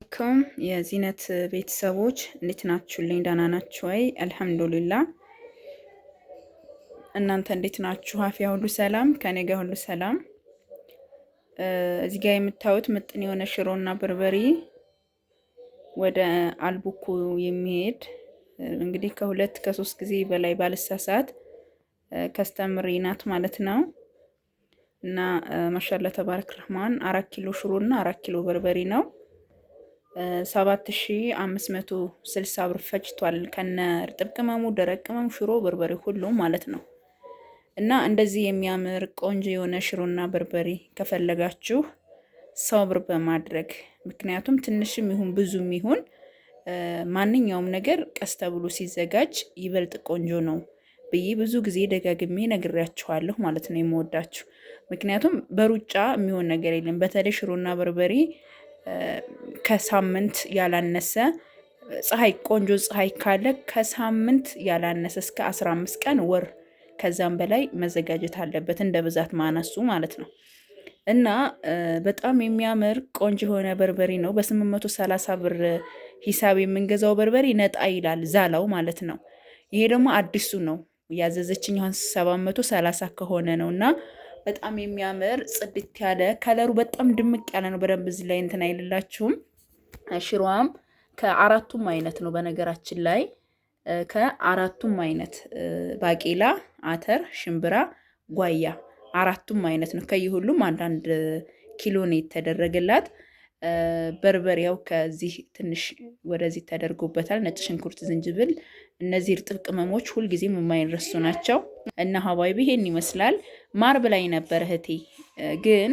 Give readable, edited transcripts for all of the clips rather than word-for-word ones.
አለይኩም የዚነት ቤተሰቦች እንዴት ናችሁልኝ? ደህና ናችሁ ወይ? አልሐምዱሊላህ። እናንተ እንዴት ናችሁ? አፊያ ሁሉ ሰላም? ከኔ ጋር ሁሉ ሰላም። እዚህ ጋር የምታዩት ምጥን የሆነ ሽሮና በርበሬ ወደ አልቡኮ የሚሄድ እንግዲህ ከሁለት ከሶስት ጊዜ በላይ ባልሳሳት ከስተምሪ ናት ማለት ነው። እና ማሻአላ ተባረክ ረህማን 4 ኪሎ ሽሮና 4 ኪሎ በርበሬ ነው 7560 ብር ፈጅቷል። ከነ እርጥብ ቅመሙ፣ ደረቅ ቅመሙ፣ ሽሮ፣ በርበሬ ሁሉ ማለት ነው። እና እንደዚህ የሚያምር ቆንጆ የሆነ ሽሮና በርበሬ ከፈለጋችሁ ሰብር በማድረግ ምክንያቱም ትንሽም ይሁን ብዙም ይሁን ማንኛውም ነገር ቀስ ተብሎ ሲዘጋጅ ይበልጥ ቆንጆ ነው ብዬ ብዙ ጊዜ ደጋግሜ ነግሬያችኋለሁ ማለት ነው። የምወዳችሁ ምክንያቱም በሩጫ የሚሆን ነገር የለም። በተለይ ሽሮና በርበሬ ከሳምንት ያላነሰ ፀሐይ ቆንጆ ፀሐይ ካለ ከሳምንት ያላነሰ እስከ 15 ቀን ወር ከዛም በላይ መዘጋጀት አለበት እንደ ብዛት ማነሱ ማለት ነው። እና በጣም የሚያምር ቆንጆ የሆነ በርበሬ ነው። በ830 ብር ሂሳብ የምንገዛው በርበሬ ነጣ ይላል ዛላው ማለት ነው። ይሄ ደግሞ አዲሱ ነው ያዘዘችኝ አሁን 730 ከሆነ ነው። እና በጣም የሚያምር ጽድት ያለ ከለሩ በጣም ድምቅ ያለ ነው። በደንብ እዚህ ላይ እንትን አይልላችሁም። ሽሮዋም ከአራቱም አይነት ነው በነገራችን ላይ ከአራቱም አይነት ባቄላ፣ አተር፣ ሽምብራ፣ ጓያ አራቱም አይነት ነው። ከየሁሉም አንዳንድ ኪሎ ነው የተደረገላት። በርበሬው ከዚህ ትንሽ ወደዚህ ተደርጎበታል። ነጭ ሽንኩርት፣ ዝንጅብል፣ እነዚህ እርጥብ ቅመሞች ሁልጊዜም የማይረሱ ናቸው። እና ሀባይቢ ይሄን ይመስላል። ማር ብላኝ ነበር እህቴ፣ ግን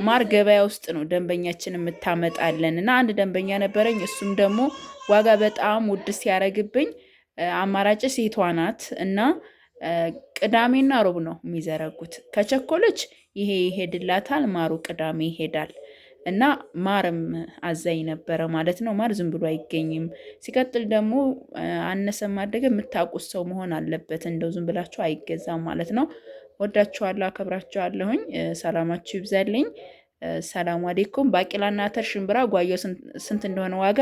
ማር ገበያ ውስጥ ነው ደንበኛችን የምታመጣለን። እና አንድ ደንበኛ ነበረኝ። እሱም ደግሞ ዋጋ በጣም ውድ ሲያደርግብኝ አማራጭ ሴቷ ናት እና ቅዳሜና ሮብ ነው የሚዘረጉት። ከቸኮለች ይሄ ይሄድላታል፣ ማሩ ቅዳሜ ይሄዳል። እና ማርም አዛኝ ነበረ ማለት ነው። ማር ዝም ብሎ አይገኝም። ሲቀጥል ደግሞ አነሰም አደገ የምታውቁት ሰው መሆን አለበት። እንደው ዝም ብላችሁ አይገዛም ማለት ነው። ወዳችኋለሁ፣ አከብራችኋለሁኝ። ሰላማችሁ ይብዛልኝ። ሰላም አለይኩም። ባቄላና አተር፣ ሽምብራ፣ ጓያው ስንት እንደሆነ ዋጋ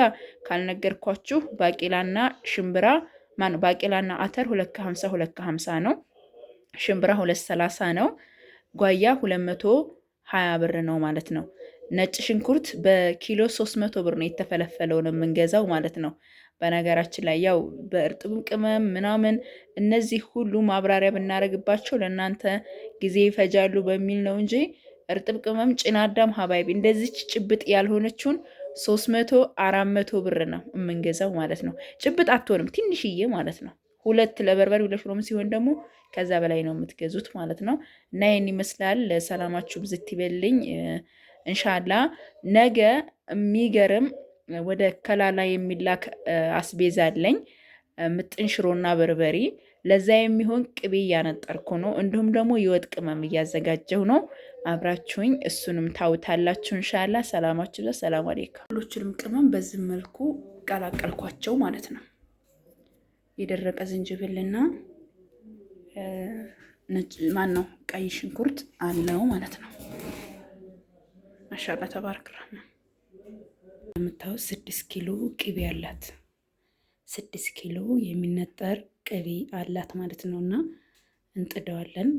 ካልነገርኳችሁ ባቄላና ሽምብራ ባቄላና አተር 250 250 ነው። ሽምብራ 230 ነው። ጓያ 220 ብር ነው ማለት ነው። ነጭ ሽንኩርት በኪሎ 300 ብር ነው የተፈለፈለው ነው የምንገዛው ማለት ነው። በነገራችን ላይ ያው በእርጥብም ቅመም ምናምን እነዚህ ሁሉ ማብራሪያ ብናደርግባቸው ለእናንተ ጊዜ ይፈጃሉ በሚል ነው እንጂ እርጥብ ቅመም ጭናዳም ሀባይቢ እንደዚች ጭብጥ ያልሆነችውን 300 400 ብር ነው የምንገዛው ማለት ነው። ጭብጥ አትሆንም ትንሽዬ ማለት ነው። ሁለት ለበርበሬ ለሽሮም ሲሆን ደግሞ ከዛ በላይ ነው የምትገዙት ማለት ነው። እና ይህን ይመስላል። ሰላማችሁ ብዝት ይበልኝ። እንሻላ ነገ የሚገርም ወደ ከላላ የሚላክ አስቤዛ አለኝ። ምጥን ሽሮና በርበሬ ለዛ የሚሆን ቅቤ እያነጠርኩ ነው። እንዲሁም ደግሞ የወጥ ቅመም እያዘጋጀው ነው። አብራችሁኝ እሱንም ታውታላችሁ እንሻላ። ሰላማችሁ ዘ ሰላም አለይኩም። ሁሎችንም ቅመም በዚህ መልኩ ቀላቀልኳቸው ማለት ነው። የደረቀ ዝንጅብልና ነጭ ነው ቀይ ሽንኩርት አለው ማለት ነው። ማሻአላ ተባረክ ረህማን። የምታዩት 6 ኪሎ ቅቤ አላት። 6 ኪሎ የሚነጠር ቅቤ አላት ማለት ነው። እና እንጥደዋለን።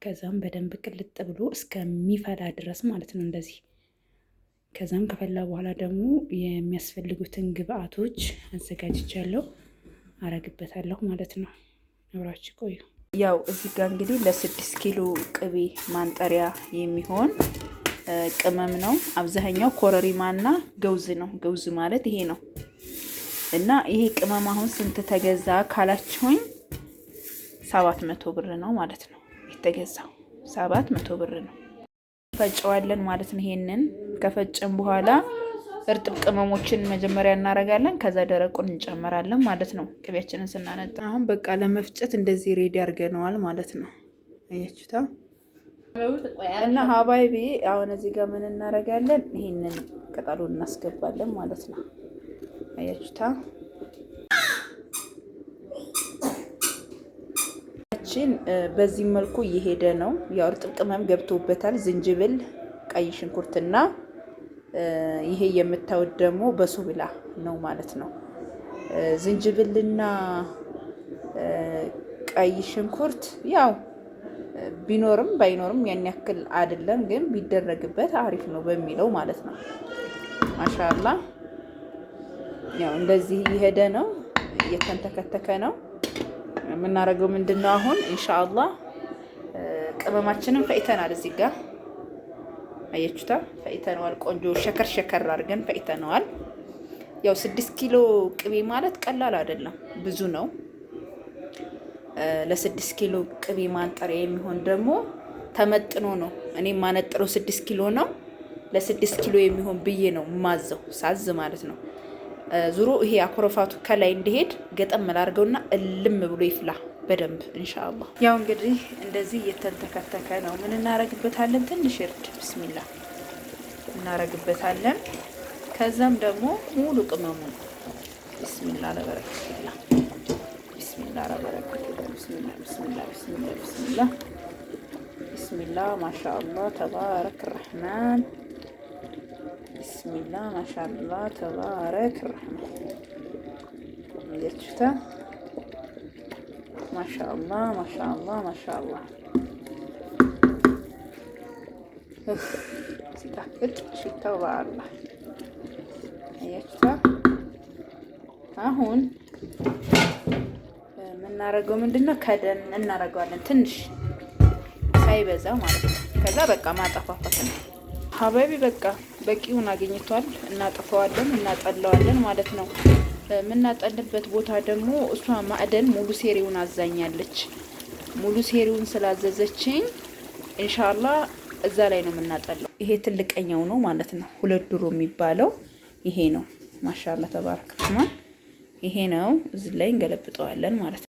ከዛም በደንብ ቅልጥ ብሎ እስከሚፈላ ድረስ ማለት ነው እንደዚህ። ከዛም ከፈላ በኋላ ደግሞ የሚያስፈልጉትን ግብአቶች አዘጋጅቻለሁ አረግበታለሁ ማለት ነው። አብራችሁ ቆዩ። ያው እዚህ ጋር እንግዲህ ለ6 ኪሎ ቅቤ ማንጠሪያ የሚሆን ቅመም ነው። አብዛኛው ኮረሪማና ገውዝ ነው። ገውዝ ማለት ይሄ ነው። እና ይሄ ቅመም አሁን ስንት ተገዛ ካላችሁኝ 700 ብር ነው ማለት ነው የተገዛው። 700 ብር ነው። ፈጨዋለን ማለት ነው። ይሄንን ከፈጨን በኋላ እርጥብ ቅመሞችን መጀመሪያ እናረጋለን። ከዛ ደረቁን እንጨምራለን ማለት ነው። ቅቤያችንን ስናነጣ አሁን በቃ ለመፍጨት እንደዚህ ሬዲ አድርገነዋል ማለት ነው። አያችሁታ? እና ሀባይቢ አሁን እዚህ ጋር ምን እናረጋለን? ይሄንን ቅጠሉን እናስገባለን ማለት ነው። አያችሁታ? በዚህ መልኩ እየሄደ ነው። ያው እርጥብ ቅመም ገብቶበታል። ዝንጅብል፣ ቀይ ሽንኩርትና ይሄ የምታዩት ደግሞ በሱብላ ነው ማለት ነው። ዝንጅብልና ቀይ ሽንኩርት ያው ቢኖርም ባይኖርም ያን ያክል አይደለም፣ ግን ቢደረግበት አሪፍ ነው በሚለው ማለት ነው። ማሻአላ ያው እንደዚህ እየሄደ ነው፣ እየተንተከተከ ነው። የምናደርገው ምንድነው አሁን ኢንሻአላህ ቅመማችንን ፈይተናል። እዚህ ጋር አያችሁታ፣ ፈይተነዋል። ቆንጆ ሸከር ሸከር አድርገን ፈይተነዋል። ያው 6 ኪሎ ቅቤ ማለት ቀላል አይደለም፣ ብዙ ነው። ለ6 ኪሎ ቅቤ ማንጠሪያ የሚሆን ደግሞ ተመጥኖ ነው። እኔ ማነጥረው 6 ኪሎ ነው። ለ6 ኪሎ የሚሆን ብዬ ነው ማዘው ሳዝ ማለት ነው። ዙሮ ይሄ አኮረፋቱ ከላይ እንዲሄድ ገጠም ላድርገውና እልም ብሎ ይፍላ በደንብ ኢንሻአላህ። ያው እንግዲህ እንደዚህ እየተንተከተከ ነው። ምን እናረግበታለን? ትንሽ እርድ ብስሚላ እናረግበታለን። ከዛም ደግሞ ሙሉ ቅመሙን ብስሚላ ለበረከቱላ ብስሚላ ለበረከቱላ ብስሚላ ብስሚላ ብስሚላ ብስሚላ ብስሚላ ማሻአላህ ተባረክ ረህማን ብስሚላ ማሻአላህ ተባረክ ረህማን እያችሁታ ማሻአላህ ማሻአላህ ማሻአላህ ሲጣፍጥ ሽታው በአላህ አያችሁታ። አሁን የምናደርገው ምንድነው? ከደን እናደርገዋለን ትንሽ ሳይበዛ ማለት ነው። ከዛ በቃ ማጠፋፋት ነው ሀባቢ። በቃ በቂውን አግኝቷል። እናጠፋዋለን፣ እናጠለዋለን ማለት ነው። የምናጠልበት ቦታ ደግሞ እሷ ማዕደን ሙሉ ሴሪውን አዛኛለች። ሙሉ ሴሪውን ስላዘዘችኝ ኢንሻአላህ እዛ ላይ ነው የምናጠለው። ይሄ ትልቀኛው ነው ማለት ነው። 2 ዱሮ የሚባለው ይሄ ነው። ማሻአላህ ተባረክ ረህማን ይሄ ነው። እዚህ ላይ እንገለብጠዋለን ማለት ነው።